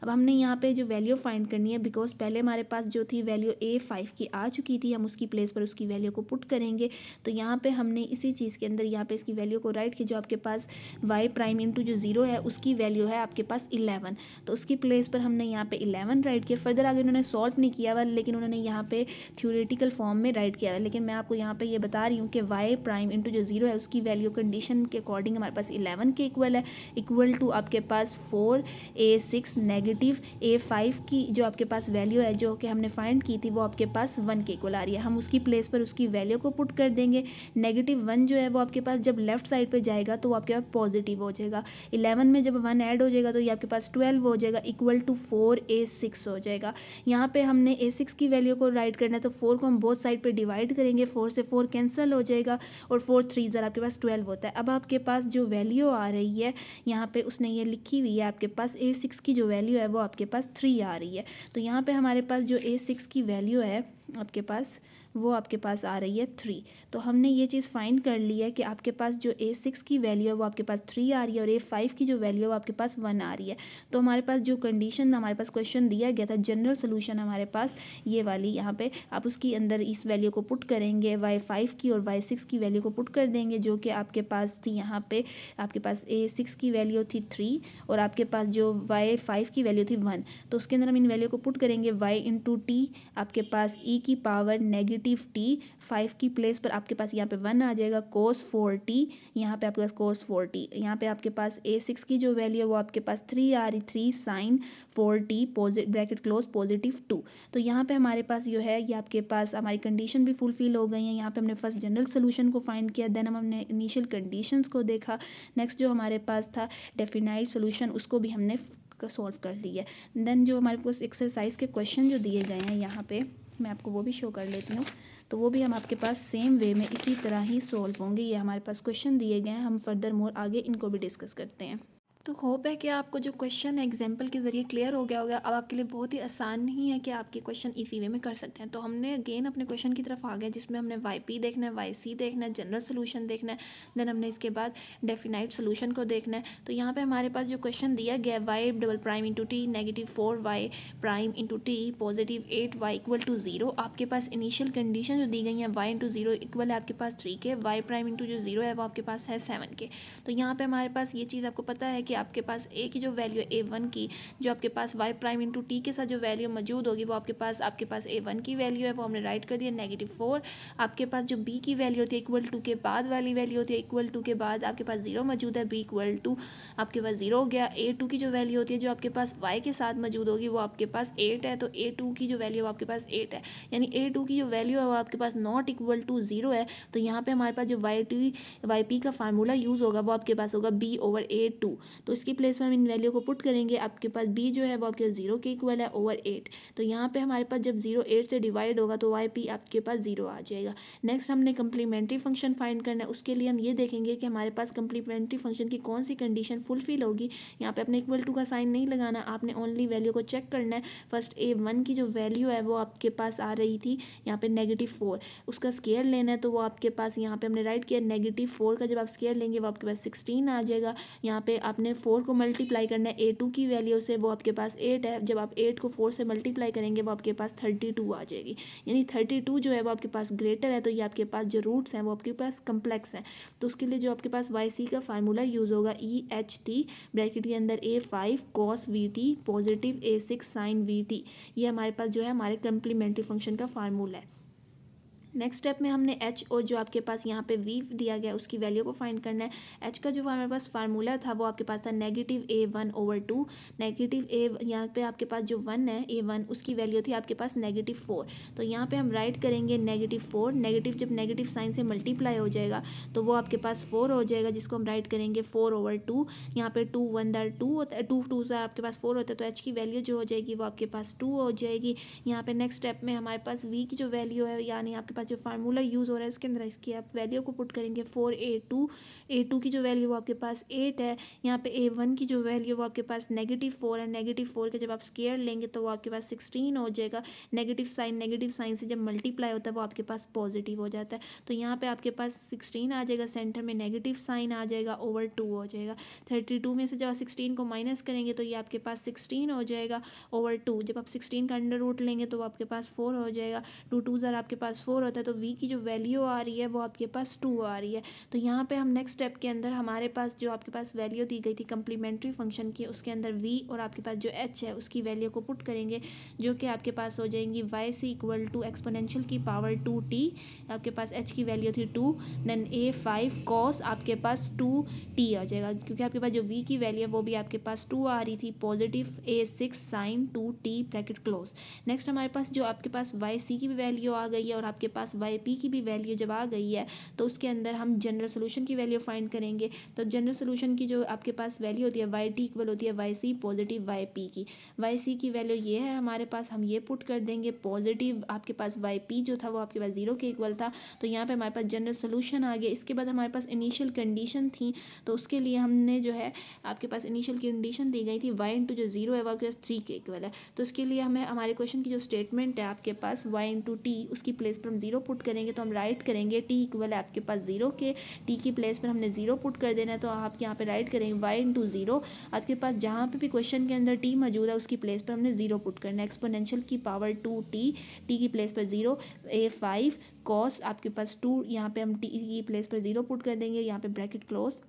अब हमने यहाँ पे जो वैल्यू फाइंड करनी है, बिकॉज पहले हमारे पास जो थी वैल्यू a5 की आ चुकी थी, हम उसकी प्लेस पर उसकी वैल्यू को पुट करेंगे। तो यहाँ पे हमने इसी चीज़ के अंदर यहाँ पे इसकी वैल्यू को राइट की, जो आपके पास y प्राइम इंटू जो ज़ीरो है उसकी वैल्यू है आपके पास 11, तो उसकी प्लेस पर हमने यहाँ पे 11 राइट किया। फर्दर आगे उन्होंने सॉल्व नहीं किया हुआ, लेकिन उन्होंने यहाँ पे थ्योरेटिकल फॉर्म में राइट किया है। लेकिन मैं आपको यहाँ पे ये बता रही हूँ कि y प्राइम इंटू जो ज़ीरो है उसकी वैल्यू कंडीशन के अकॉर्डिंग हमारे पास 11 के इक्वल है, इक्वल टू आपके पास 4a6 नेगेटिव a5 की जो आपके पास वैल्यू है जो कि हमने फाइंड की थी वो आपके पास 1 के इक्वल आ रही है। हम उसकी प्लेस पर उसकी वैल्यू को पुट कर देंगे। नेगेटिव 1 जो है वो आपके पास जब लेफ्ट साइड पर जाएगा तो वो आपके पास पॉजिटिव हो जाएगा। 11 में जब 1 ऐड हो जाएगा तो ये आपके पास 12 हो जाएगा, इक्वल टू 4a6 हो जाएगा। यहाँ पे हमने a6 की वैल्यू को राइट करना है, तो 4 को हम बोथ साइड पे डिवाइड करेंगे, 4 से 4 कैंसिल हो जाएगा और 4 3 ज़रा आपके पास 12 होता है। अब आपके पास जो वैल्यू आ रही है यहाँ पे उसने ये लिखी हुई है, आपके पास a6 की जो वैल्यू है वो आपके पास 3 आ रही है। तो यहाँ पे हमारे पास जो a6 की वैल्यू है आपके पास वो आपके पास आ रही है 3। तो हमने ये चीज़ फाइंड कर ली है कि आपके पास जो a6 की वैल्यू है वो आपके पास 3 आ रही है और a5 की जो वैल्यू है वो आपके पास 1 आ रही है। तो हमारे पास जो कंडीशन हमारे पास क्वेश्चन दिया गया था, जनरल सोल्यूशन हमारे पास ये वाली, यहाँ पे आप उसकी अंदर इस वैल्यू को पुट करेंगे, y5 की और y6 की वैल्यू को पुट कर देंगे, जो कि आपके पास थी यहाँ पे आपके पास a6 की वैल्यू थी 3 और आपके पास जो y5 की वैल्यू थी 1। तो उसके अंदर हम इन वैल्यू को पुट करेंगे, y इंटू टी आपके पास e की पावर नेगेटिव t, 5 की प्लेस पर आपके पास यहाँ पे 1 आ जाएगा, cos 4t, यहाँ पे आपके पास cos 4t, यहाँ पे आपके पास a6 की जो वैल्यू है वो आपके पास 3 आ रही, 3 sin 4t bracket close positive 2। तो यहाँ पे हमारे पास जो है ये आपके पास हमारी कंडीशन भी फुलफिल हो गई है। यहाँ पे हमने फर्स्ट जनरल सोल्यूशन को फाइंड किया, देन हमने इनिशियल कंडीशंस को देखा, नेक्स्ट जो हमारे पास था डेफिनाइट सोल्यूशन उसको भी हमने सॉल्व कर लिया। देन जो हमारे पास एक्सरसाइज के क्वेश्चन जो दिए गए हैं यहाँ पे मैं आपको वो भी शो कर लेती हूँ, तो वो भी हम आपके पास सेम वे में इसी तरह ही सॉल्व होंगे। ये हमारे पास क्वेश्चन दिए गए हैं, हम फर्दर मोर आगे इनको भी डिस्कस करते हैं। तो होप है कि आपको जो क्वेश्चन है एग्जाम्पल के ज़रिए क्लियर हो गया होगा। अब आपके लिए बहुत ही आसान ही है कि आपके क्वेश्चन इसी वे में कर सकते हैं। तो हमने अगेन अपने क्वेश्चन की तरफ आ गए, जिसमें हमने YP देखना है, YC देखना है, जनरल सोल्यूशन देखना है, देन हमने इसके बाद डेफिनाइट सोल्यूशन को देखना है। तो यहाँ पे हमारे पास जो क्वेश्चन दिया गया है, y double prime into t negative 4y prime into t positive 8y equal to 0। आपके पास इनिशियल कंडीशन जो दी गई है y इंटू ज़ीरो इक्वल है आपके पास 3 के, y प्राइम इंटू जो 0 है वो आपके पास है 7 के। तो यहाँ पे हमारे पास ये चीज़ आपको पता है कि आपके पास a की जो वैल्यू है a1 की, जो आपके पास y प्राइम इंटू टी के साथ जो वैल्यू मौजूद होगी वो आपके पास a1 की वैल्यू है, वो हमने राइट कर दिया नेगेटिव 4। आपके पास जो b की वैल्यू होती है इक्वल टू के बाद वाली वैल्यू होती है, इक्वल टू के बाद आपके पास 0 मौजूद है, b इक्वल टू आपके पास 0 हो गया। a2 की जो वैल्यू होती है जो आपके पास y के साथ मौजूद होगी वो आपके पास 8 है, तो a2 की जो वैल्यू है आपके पास 8 है, यानी a2 की जो वैल्यू है वो आपके पास नॉट इक्वल टू 0 है। तो यहाँ पे हमारे पास जो yp का फार्मूला यूज़ होगा वो आपके पास होगा b ओवर a2। तो इसकी प्लेस में हम इन वैल्यू को पुट करेंगे, आपके पास b जो है वो आपके 0 के इक्वल है ओवर 8। तो यहाँ पे हमारे पास जब 0 8 से डिवाइड होगा तो yp आपके पास 0 आ जाएगा। नेक्स्ट हमने कंप्लीमेंट्री फंक्शन फाइंड करना है, उसके लिए हम ये देखेंगे कि हमारे पास कंप्लीमेंट्री फंक्शन की कौन सी कंडीशन फुलफिल होगी। यहाँ पे अपने इक्वल टू का साइन नहीं लगाना, आपने ओनली वैल्यू को चेक करना है। फर्स्ट a1 की जो वैल्यू है वो आपके पास आ रही थी यहाँ पे नेगेटिव 4, उसका स्केयर लेना है, तो वो आपके पास यहाँ पे हमने राइट किया नेगेटिव 4 का जब आप स्केयर लेंगे वो आपके पास 16 आ जाएगा। यहाँ पे आपने 4 को मल्टीप्लाई करना है a2 की वैल्यू से, वो आपके पास 8 है, जब आप 8 को 4 से मल्टीप्लाई करेंगे वो आपके पास 32 आ जाएगी, यानी 32 जो है वो आपके पास ग्रेटर है। तो ये आपके पास जो रूट्स हैं वो आपके पास कम्प्लेक्स हैं, तो उसके लिए जो आपके पास YC का फार्मूला यूज़ होगा EHT ब्रैकेट के अंदर a5 cos VT positive a6 sin VT, ये हमारे पास जो है हमारे कंप्लीमेंट्री फंक्शन का फार्मूला है। नेक्स्ट स्टेप में हमने h और जो आपके पास यहाँ पे v दिया गया उसकी वैल्यू को फाइंड करना है। h का जो हमारे पास फार्मूला था वो आपके पास था negative a1 over 2, negative a यहाँ पे आपके पास जो 1 है a1 उसकी वैल्यू थी आपके पास नेगेटिव 4। तो यहाँ पे हम राइट करेंगे नेगेटिव 4, नेगेटिव जब नेगेटिव साइन से मल्टीप्लाई हो जाएगा तो वो आपके पास 4 हो जाएगा, जिसको हम राइट करेंगे 4 ओवर 2। यहाँ पे 2 1 दर 2 होता है, 2 2 आपके पास 4 होता है, तो h की वैल्यू जो हो जाएगी वो आपके पास 2 हो जाएगी। यहाँ पे नेक्स्ट स्टेप में हमारे पास v की जो वैल्यू है यानी आपके पास जो फार्मूला यूज़ हो रहा है उसके अंदर इसकी आप वैल्यू को पुट करेंगे 4a2 की जो वैल्यू वो आपके पास 8 है। यहाँ पे a1 की जो वैल्यू वो आपके पास -4 है। -4 के जब आप स्क्वायर लेंगे तो वो आपके पास 16 हो जाएगा। नेगेटिव साइन से जब मल्टीप्लाई होता है वो आपके पास पॉजिटिव हो जाता है। तो यहाँ पे आपके पास 16 आ जाएगा, सेंटर में नेगेटिव साइन आ जाएगा, ओवर 2 हो जाएगा। 32 में से जब आप 16 को माइनस करेंगे तो ये आपके पास 16 हो जाएगा, ओवर 2। जब आप 16 का अंडर रूट लेंगे तो वो आपके पास 4 हो जाएगा। 2 2 ज़र आपके पास 4 होता है, तो v की जो वैल्यू आ रही है वो आपके पास 2 आ रही है। तो यहाँ पे हम नेक्स्ट स्टेप के अंदर हमारे पास जो आपके पास वैल्यू दी गई थी कम्प्लीमेंट्री फंक्शन की, उसके अंदर v और आपके पास जो h है उसकी वैल्यू को पुट करेंगे, जो कि आपके पास हो जाएंगी y c equal to exponential की पावर 2t। आपके पास h की वैल्यू थी 2, देन a5 cos आपके पास 2t आ जाएगा, क्योंकि आपके पास जो v की वैल्यू है वो भी आपके पास 2 आ रही थी, positive a6 sin 2t bracket close. Next हमारे पास जो आपके पास वाई सी की भी वैल्यू आ गई है और आपके पास वाई पी की भी वैल्यू जब आ गई है तो उसके अंदर हम जनरल सोल्यूशन की वैल्यू फाइंड करेंगे। तो जनरल सोल्यूशन की जो आपके पास वैल्यू होती है वाई टी इक्वल होती है y c positive y p की। वाई सी की वैल्यू ये है हमारे पास, हम ये पुट कर देंगे, पॉजिटिव आपके पास वाई पी जो था वो आपके पास 0 के इक्वल था। तो यहाँ पे हमारे पास जनरल सोल्यूशन आ गया। इसके बाद हमारे पास इनिशियल कंडीशन थी, तो उसके लिए हमने जो है आपके पास इनिशियल कंडीशन दी गई थी y इंटू जो 0 है वो आपके पास 3 के इक्वल है। तो उसके लिए हमें हमारे क्वेश्चन की जो स्टेटमेंट है आपके पास y इंटू टी, उसकी प्लेस पर हम 0 पुट करेंगे, तो हम राइट करेंगे t इक्वल है आपके पास 0 के, t की प्लेस पर हमने 0 पुट कर देना है। तो आप यहाँ पे राइट करेंगे y इंटू 0, आपके पास जहाँ पे भी क्वेश्चन के अंदर t मौजूद है उसकी प्लेस पर हमने 0 पुट करना है। एक्सपोनेंशियल की पावर 2t, t की प्लेस पर 0, a5 cos आपके पास 2, यहाँ पे हम t की प्लेस पर 0 पुट कर देंगे, यहाँ पे ब्रैकेट क्लोज,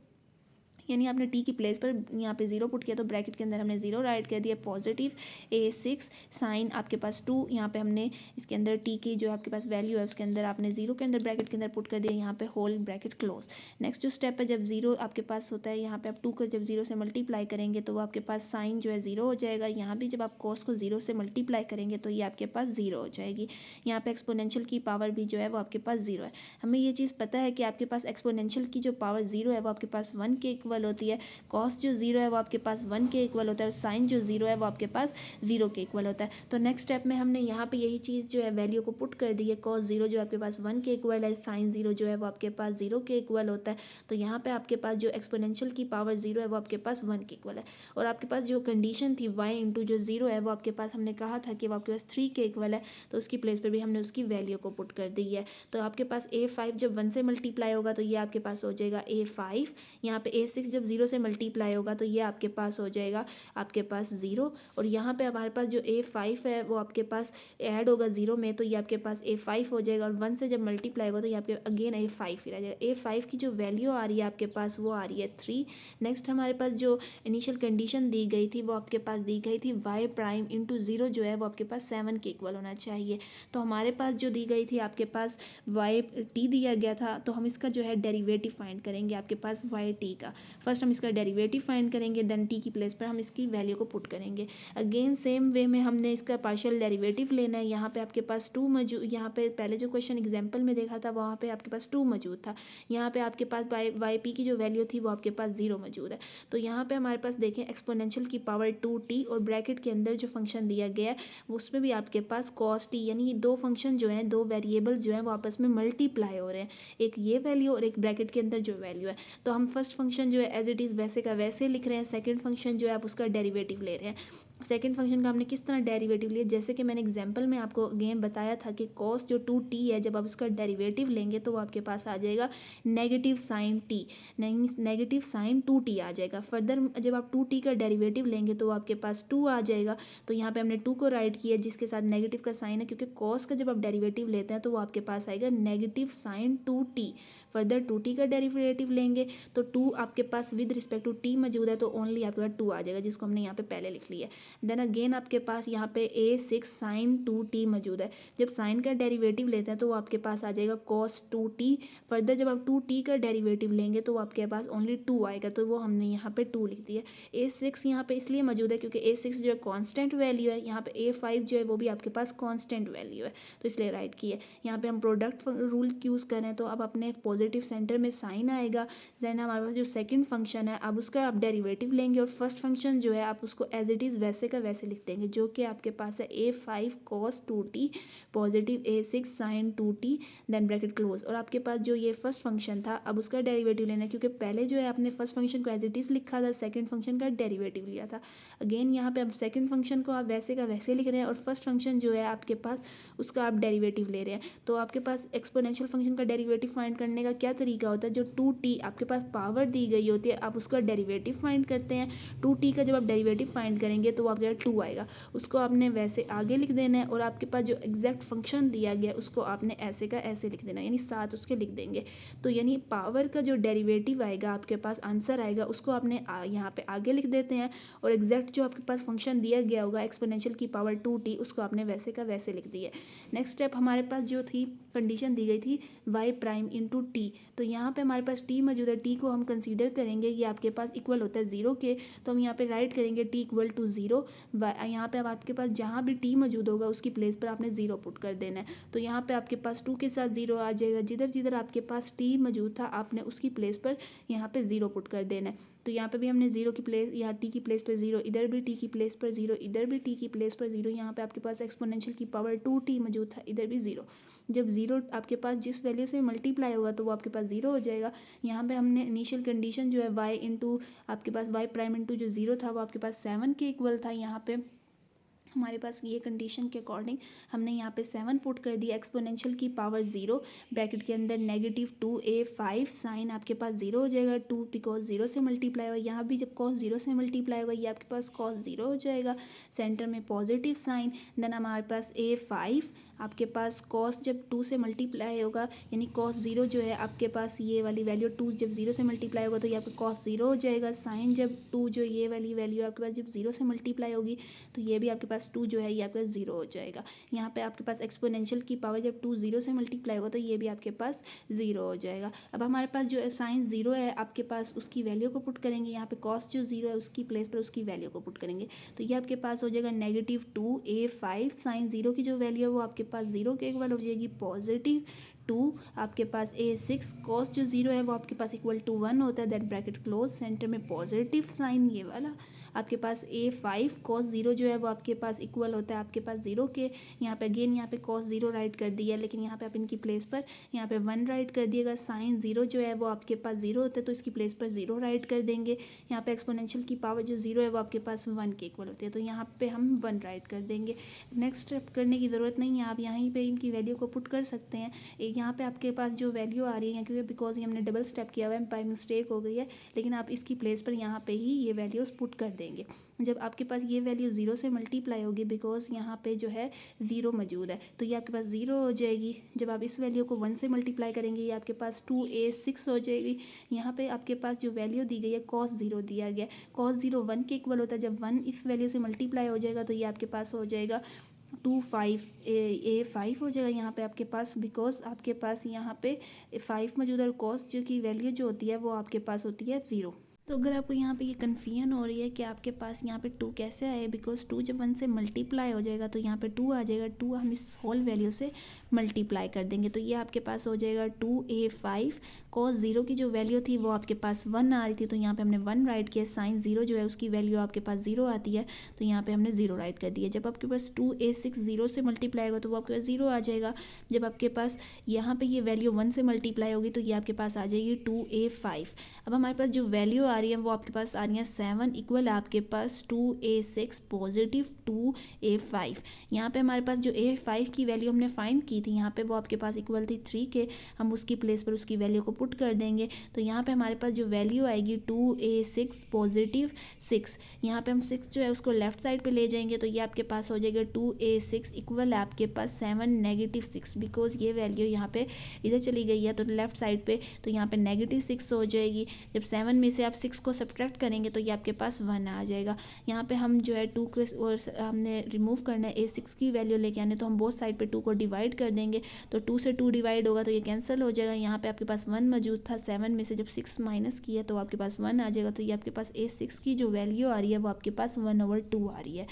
यानी आपने टी की प्लेस पर यहाँ पे 0 पुट किया तो ब्रैकेट के अंदर हमने 0 राइट कर दिया, पॉजिटिव a6 साइन आपके पास 2, यहाँ पे हमने इसके अंदर टी की जो आपके पास वैल्यू है उसके अंदर आपने 0 के अंदर ब्रैकेट के अंदर पुट कर दिया, यहाँ पे होल ब्रैकेट क्लोज। नेक्स्ट जो स्टेप है, जब 0 आपके पास होता है यहाँ पे आप 2 को जब 0 से मल्टीप्लाई करेंगे तो वो आपके पास साइन जो है 0 हो जाएगा। यहाँ भी जब आप कॉस को 0 से मल्टीप्लाई करेंगे तो ये आपके पास 0 हो जाएगी। यहाँ पे एक्सपोनेंशियल की पावर भी जो है वो आपके पास 0 है। हमें ये चीज़ पता है कि आपके पास एक्सपोनेंशियल की जो पावर 0 है वो आपके पास 1 के इक्वल होती है, कॉस जो 0 है वो आपके पास 1 के इक्वल होता है, और साइन जो 0 है वो आपके पास 0 के इक्वल होता है। तो नेक्स्ट स्टेप में हमने यहाँ पे यही चीज़ जो है वैल्यू को पुट कर दी है, कॉस 0 जो आपके पास 1 के इक्वल है, साइन 0 जो है वो आपके पास 0 के इक्वल होता है। तो यहाँ पे आपके पास जो एक्सपोनेंशियल की पावर 0 है वो आपके पास 1 के इक्वल है, और आपके पास जो कंडीशन थी y इंटू जो 0 है वो आपके पास हमने कहा था कि वो आपके पास 3 के इक्वल है, तो उसकी प्लेस पर भी हमने उसकी वैल्यू को पुट कर दी है। तो आपके पास a5 जब 1 से मल्टीप्लाई होगा तो ये आपके पास हो जाएगा a5, यहाँ पे a6 जब 0 से मल्टीप्लाई होगा तो ये आपके पास हो जाएगा आपके पास 0, और यहाँ पे हमारे पास जो a5 है वो आपके पास ऐड होगा 0 में, तो ये आपके पास a5 हो जाएगा, और 1 से जब मल्टीप्लाई होगा तो ये आपके अगेन a5 ही रह जाएगा। a5 की जो वैल्यू आ रही है आपके पास वो आ रही है 3। नेक्स्ट हमारे पास जो इनिशियल कंडीशन दी गई थी वो आपके पास दी गई थी y प्राइम इंटू 0 जो है वो आपके पास 7 के इक्वल होना चाहिए। तो हमारे पास जो दी गई थी आपके पास y t दिया गया था, तो हम इसका जो है डेरिवेटिव फाइंड करेंगे आपके पास y t का। फर्स्ट हम इसका डेरिवेटिव फाइंड करेंगे, देन t की प्लेस पर हम इसकी वैल्यू को पुट करेंगे। अगेन सेम वे में हमने इसका पार्शियल डेरिवेटिव लेना है। यहाँ पे आपके पास 2 मौजूद, यहाँ पे पहले जो क्वेश्चन एग्जाम्पल में देखा था वहाँ पे आपके पास 2 मौजूद था, यहाँ पे आपके पास वाई पी की जो वैल्यू थी वो आपके पास 0 मौजूद है। तो यहाँ पे हमारे पास देखें एक्सपोनेंशियल की पावर 2t, और ब्रैकेट के अंदर जो फंक्शन दिया गया है उसमें भी आपके पास कॉस t, यानी दो फंक्शन जो हैं, दो वेरिएबल जो हैं वो आपस में मल्टीप्लाई हो रहे हैं, एक ये वैल्यू और एक ब्रैकेट के अंदर जो वैल्यू है। तो हम फर्स्ट फंक्शन जो है एज इट इज़ वैसे का वैसे लिख रहे हैं, सेकंड फंक्शन जो है आप उसका डेरिवेटिव ले रहे हैं। सेकंड फंक्शन का हमने किस तरह डेरिवेटिव लिया, जैसे कि मैंने एग्जांपल में आपको अगेन बताया था कि कॉस जो 2t है जब आप उसका डेरिवेटिव लेंगे तो वो आपके पास आ जाएगा negative sine t, negative sine 2t आ जाएगा। फर्दर जब आप 2t का डेरिवेटिव लेंगे तो वो आपके पास 2 आ जाएगा। तो यहाँ पे हमने 2 को राइट किया जिसके साथ नेगेटिव का साइन है, क्योंकि कॉस का जब आप डेरिवेटिव लेते हैं तो वो आपके पास आएगा negative sine 2t। Further 2t का डेरिवेटिव लेंगे तो 2 आपके पास विद रिस्पेक्ट टू t मौजूद है, तो ओनली आपके पास 2 आ जाएगा, जिसको हमने यहाँ पे पहले लिख लिया है। देन अगेन आपके पास यहाँ पे a6 साइन 2t मौजूद है। जब साइन का डेरिवेटिव लेते हैं तो वो आपके पास आ जाएगा कॉस 2t। फर्दर जब आप 2t का डेरिवेटिव लेंगे तो वो आपके पास ओनली 2 आएगा, तो वो हमने यहाँ पे 2 लिख दिया। a6 यहाँ पे इसलिए मौजूद है क्योंकि a6 जो है कॉन्स्टेंट वैल्यू है, यहाँ पे a5 जो है वो भी आपके पास कॉन्स्टेंट वैल्यू है, तो इसलिए राइट किया। यहाँ पे हम प्रोडक्ट रूल यूज़ करें तो अब अपने पॉजिटिव सेंटर में साइन आएगा। देन हमारे पास जो सेकंड फंक्शन है अब उसका आप डेरिवेटिव लेंगे, और फर्स्ट फंक्शन जो है आप उसको एज इट इज़ वैसे वैसे का वैसे लिख देंगे, जो कि आपके पास है A5 cos 2t positive A6 sin 2t then bracket close. और आपके पास जो ये फर्स्ट फंक्शन था अब उसका डेरिवेटिव लेना है, क्योंकि पहले जो है आपने फर्स्ट फंक्शन को एज इट इज़ लिखा था, सेकंड फंक्शन का डेरिवेटिव लिया था। अगेन यहाँ पे अब सेकंड फंक्शन को आप वैसे का वैसे लिख रहे हैं और फर्स्ट फंक्शन जो है आपके पास उसका आप डेरिवेटिव ले रहे हैं। तो आपके पास एक्सपोनेंशियल फंक्शन का डेरिवेटिव फाइंड करने का क्या तरीका होता है, जो 2t आपके पास पावर दी गई होती है आप उसका डेरिवेटिव फाइंड करते हैं। 2t का जब आप डेरिवेटिव फाइंड करेंगे तो आपके पास 2 आएगा, उसको आपने वैसे आगे लिख देना है। और आपके पास जो एग्जैक्ट फंक्शन दिया गया उसको आपने ऐसे का ऐसे लिख देना है, यानी साथ उसके लिख देंगे। तो यानी पावर का जो डेरिवेटिव आएगा आपके पास आंसर आएगा उसको आपने यहाँ पे आगे लिख देते हैं। और एग्जैक्ट जो आपके पास फंक्शन दिया गया होगा एक्सपोनेंशियल की पावर 2t उसको आपने वैसे का वैसे लिख दिया। नेक्स्ट स्टेप हमारे पास जो थी कंडीशन दी गई थी y प्राइम इंटू टी। तो यहाँ पे हमारे पास t मौजूद है, t को हम कंसीडर करेंगे ये आपके पास इक्वल होता है 0 के। तो हम यहाँ पे राइट करेंगे t इक्वल टू 0। यहाँ पे अब आपके पास जहाँ भी t मौजूद होगा उसकी प्लेस पर आपने 0 पुट कर देना है। तो यहाँ पे आपके पास 2 के साथ 0 आ जाएगा, जिधर जिधर आपके पास t मौजूद था आपने उसकी प्लेस पर यहाँ पे 0 पुट कर देना है। तो यहाँ पे भी हमने 0 की प्लेस, यहाँ t की प्लेस पर 0, इधर भी t की प्लेस पर 0, इधर भी t की प्लेस पर 0। यहाँ पे आपके पास एक्सपोनेंशियल की पावर 2t मौजूद था, इधर भी 0। जब 0 आपके पास जिस वैल्यू से मल्टीप्लाई होगा तो वो आपके पास 0 हो जाएगा। यहाँ पे हमने इनिशियल कंडीशन जो है y इंटू आपके पास y प्राइम इंटू जो 0 था वो आपके पास 7 के इक्वल था। यहाँ पे हमारे पास ये कंडीशन के अकॉर्डिंग हमने यहाँ पे 7 पुट कर दिया। एक्सपोनेंशियल की पावर 0 ब्रैकेट के अंदर -2a5 साइन आपके पास 0 हो जाएगा, 2 बिकॉज 0 से मल्टीप्लाई होगा। यहाँ भी जब cos 0 से मल्टीप्लाई होगा ये आपके पास cos 0 हो जाएगा, सेंटर में पॉजिटिव साइन। देन हमारे पास a5 आपके पास cos जब 2 से मल्टीप्लाई होगा यानी cos 0 जो है आपके पास ये वाली वैल्यू 2 जब 0 से मल्टीप्लाई होगा तो ये आपका cos 0 हो जाएगा। साइन जब 2 जो ये वाली वैल्यू आपके पास जब 0 से मल्टीप्लाई होगी तो ये भी आपके पास 2 जो है ये आपका 0 हो जाएगा। यहाँ पे आपके पास एक्सपोनेंशियल की पावर जब 2 0 से मल्टीप्लाई होगा तो ये भी आपके पास 0 हो जाएगा। अब हमारे पास जो साइन 0 है आपके पास उसकी वैल्यू को पुट करेंगे, यहाँ पे cos जो 0 है उसकी प्लेस पर उसकी वैल्यू को पुट करेंगे। तो ये आपके पास हो जाएगा -2a5 साइन 0 की जो वैल्यू है वो आपके पास 0 के इक्वल हो जाएगी, पॉजिटिव 2 आपके पास a6 cos जो 0 है वो आपके पास इक्वल टू 1 होता है, दैट ब्रैकेट क्लोज, सेंटर में पॉजिटिव साइन ये वाला। आपके पास a5 cos 0 जो है वो आपके पास इक्वल होता है आपके पास 0 के। यहाँ पे अगेन यहाँ पे cos 0 राइट कर दिया, लेकिन यहाँ पे आप इनकी प्लेस पर यहाँ पे 1 राइट कर दिएगा। साइन 0 जो है वो आपके पास 0 होता है तो इसकी प्लेस पर 0 राइट कर देंगे। यहाँ पे एक्सपोनेंशियल की पावर जो 0 है वो आपके पास 1 के इक्वल होती है तो यहाँ पे हम 1 राइट कर देंगे। नेक्स्ट स्टेप करने की ज़रूरत नहीं है, आप यहीं पे इनकी वैल्यू को पुट कर सकते हैं। एक यहाँ पे आपके पास जो वैल्यू आ रही है क्योंकि बिकॉज ये हमने डबल स्टेप किया हुआ है बाय मिस्टेक हो गई है, लेकिन आप इसकी प्लेस पर यहाँ पे ही ये वैल्यूज़ पुट कर देंगे। जब आपके पास ये वैल्यू 0 से मल्टीप्लाई होगी बिकॉज यहाँ पे जो है 0 मौजूद है तो ये आपके पास 0 हो जाएगी। जब आप इस वैल्यू को 1 से मल्टीप्लाई करेंगे ये आपके पास 2a6 हो जाएगी। यहाँ पे आपके पास जो वैल्यू दी गई है cos 0 दिया गया, cos 0 1 के इक्वल होता है। जब 1 इस वैल्यू से मल्टीप्लाई हो जाएगा तो ये आपके पास हो जाएगा 2a5 हो जाएगा यहाँ पे आपके पास, बिकॉज आपके पास यहाँ पे 5 मौजूद है और cos जो की वैल्यू जो होती है वो आपके पास होती है 0। तो अगर आपको यहाँ पे ये कन्फ्यूजन हो रही है कि आपके पास यहाँ पे 2 कैसे आए, बिकॉज 2 जब 1 से मल्टीप्लाई हो जाएगा तो यहाँ पे 2 आ जाएगा, 2 हम इस होल वैल्यू से मल्टीप्लाई कर देंगे तो ये आपके पास हो जाएगा 2a5 cos 0 की जो वैल्यू थी वो आपके पास 1 आ रही थी तो यहाँ पे हमने 1 राइट किया। साइन 0 जो है उसकी वैल्यू आपके पास 0 आती है तो यहाँ पे हमने 0 राइट कर दिया। जब आपके पास 2a6 0 से मल्टीप्लाई होगा तो वो आपके पास 0 आ जाएगा। जब आपके पास यहाँ पे ये वैल्यू 1 से मल्टीप्लाई होगी तो ये आपके पास आ जाएगी 2a5। अब हमारे पास जो वैल्यू आ रही है वो आपके पास आ रही है 7 इक्वल आपके पास 2a6 पॉजिटिव 2a5। यहाँ पे हमारे पास जो a5 की वैल्यू हमने फाइंड की थी यहाँ पे वो आपके पास इक्वल थी 3 के, हम उसकी प्लेस पर उसकी वैल्यू को पुट कर देंगे तो यहाँ पे हमारे पास जो वैल्यू आएगी 2a6 पॉजिटिव 6। यहाँ पे हम 6 जो है उसको लेफ्ट साइड पे ले जाएंगे तो ये आपके पास हो जाएगा 2a6 इक्वल आपके पास 7 नेगेटिव 6, बिकॉज ये वैल्यू यहाँ पे इधर चली गई है तो लेफ्ट साइड पे तो यहाँ पे नेगेटिव 6 हो जाएगी। जब 7 में से आप 6 को सब्ट्रैक्ट करेंगे तो ये आपके पास 1 आ जाएगा। यहाँ पे हम जो है 2 को और हमने रिमूव करना है, a6 की वैल्यू लेके आने तो हम बोथ साइड पे 2 को डिवाइड कर देंगे तो 2 से 2 डिवाइड होगा तो ये कैंसिल हो जाएगा। यहाँ पे आपके पास 1 मौजूद था, 7 में से जब 6 माइनस किया तो आपके पास 1 आ जाएगा तो ये आपके पास a6 की जो वैल्यू आ रही है वो आपके पास 1/2 आ रही है।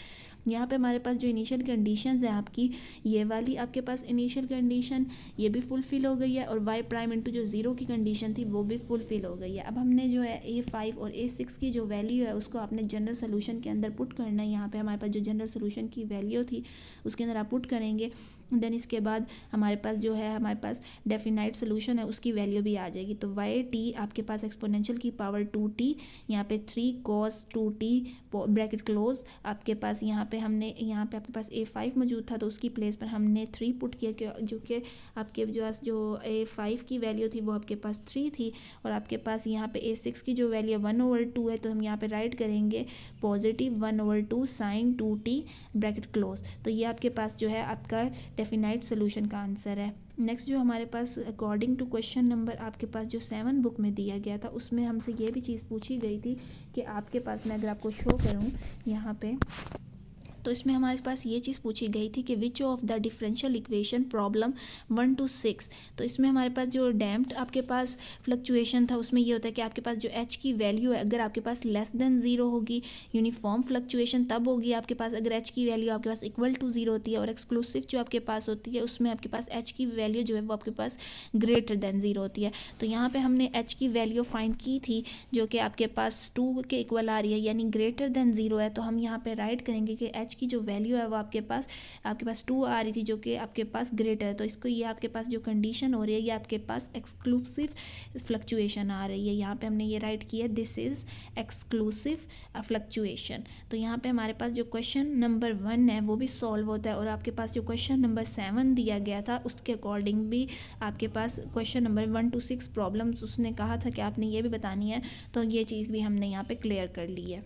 यहाँ पे हमारे पास जो इनिशियल कंडीशंस है आपकी, ये वाली आपके पास इनिशियल कंडीशन ये भी फुलफ़िल हो गई है, और y प्राइम इंटू जो ज़ीरो की कंडीशन थी वो भी फुलफ़िल हो गई है। अब हमने जो है A5 और A6 की जो वैल्यू है उसको आपने जनरल सोल्यूशन के अंदर पुट करना है। यहाँ पे हमारे पास जो जनरल सोल्यूशन की वैल्यू थी उसके अंदर आप पुट करेंगे, देन इसके बाद हमारे पास जो है हमारे पास डेफिनाइट सोल्यूशन है उसकी वैल्यू भी आ जाएगी। तो वाई टी आपके पास एक्सपोनेंशियल की पावर 2t, यहाँ पे 3 cos 2t ब्रैकेट क्लोज, आपके पास यहाँ पे आपके पास A5 मौजूद था तो उसकी प्लेस पर हमने 3 पुट किया, जो कि आपके जो A5 की वैल्यू थी वो आपके पास 3 थी, और आपके पास यहाँ पे A6 की जो वैल्यू 1/2 है तो हम यहाँ पे राइट करेंगे positive 1/2 sin 2t bracket close. तो ये आपके पास जो है आपका डेफिनाइट सोल्यूशन का आंसर है। नेक्स्ट जो हमारे पास अकॉर्डिंग टू क्वेश्चन नंबर आपके पास जो 7 बुक में दिया गया था उसमें हमसे ये भी चीज़ पूछी गई थी कि आपके पास, मैं अगर आपको शो करूँ यहाँ पे, तो इसमें हमारे पास ये चीज़ पूछी गई थी कि which of the differential equation problem 1 to 6। तो इसमें हमारे पास जो डैम्प्ड आपके पास फ्लक्चुएशन था उसमें ये होता है कि आपके पास जो h की वैल्यू है अगर आपके पास लेस देन 0 होगी, यूनिफॉर्म फ्लक्चुएशन तब होगी आपके पास अगर h की वैल्यू आपके पास इक्वल टू 0 होती है, और एक्सक्लूसिव जो आपके पास होती है उसमें आपके पास h की वैल्यू जो है वो आपके पास ग्रेटर देन 0 होती है। तो यहाँ पर हमने h की वैल्यू फाइंड की थी जो कि आपके पास 2 के इक्वल आ रही है, यानी ग्रेटर देन 0 है। तो हम यहाँ पर राइट करेंगे कि h की जो वैल्यू है वो आपके पास 2 आ रही थी जो कि आपके पास ग्रेटर है, तो इसको ये आपके पास जो कंडीशन हो रही है ये आपके पास एक्सक्लूसिव फ्लक्चुएशन आ रही है। यहाँ पे हमने ये राइट किया दिस इज एक्सक्लूसिव फ्लक्चुएशन। तो यहाँ पे हमारे पास जो क्वेश्चन नंबर 1 है वो भी सॉल्व होता है, और आपके पास जो क्वेश्चन नंबर 7 दिया गया था उसके अकॉर्डिंग भी आपके पास क्वेश्चन नंबर 1 to 6 प्रॉब्लम्स उसने कहा था कि आपने ये भी बतानी है, तो ये चीज़ भी हमने यहाँ पे क्लियर कर ली है।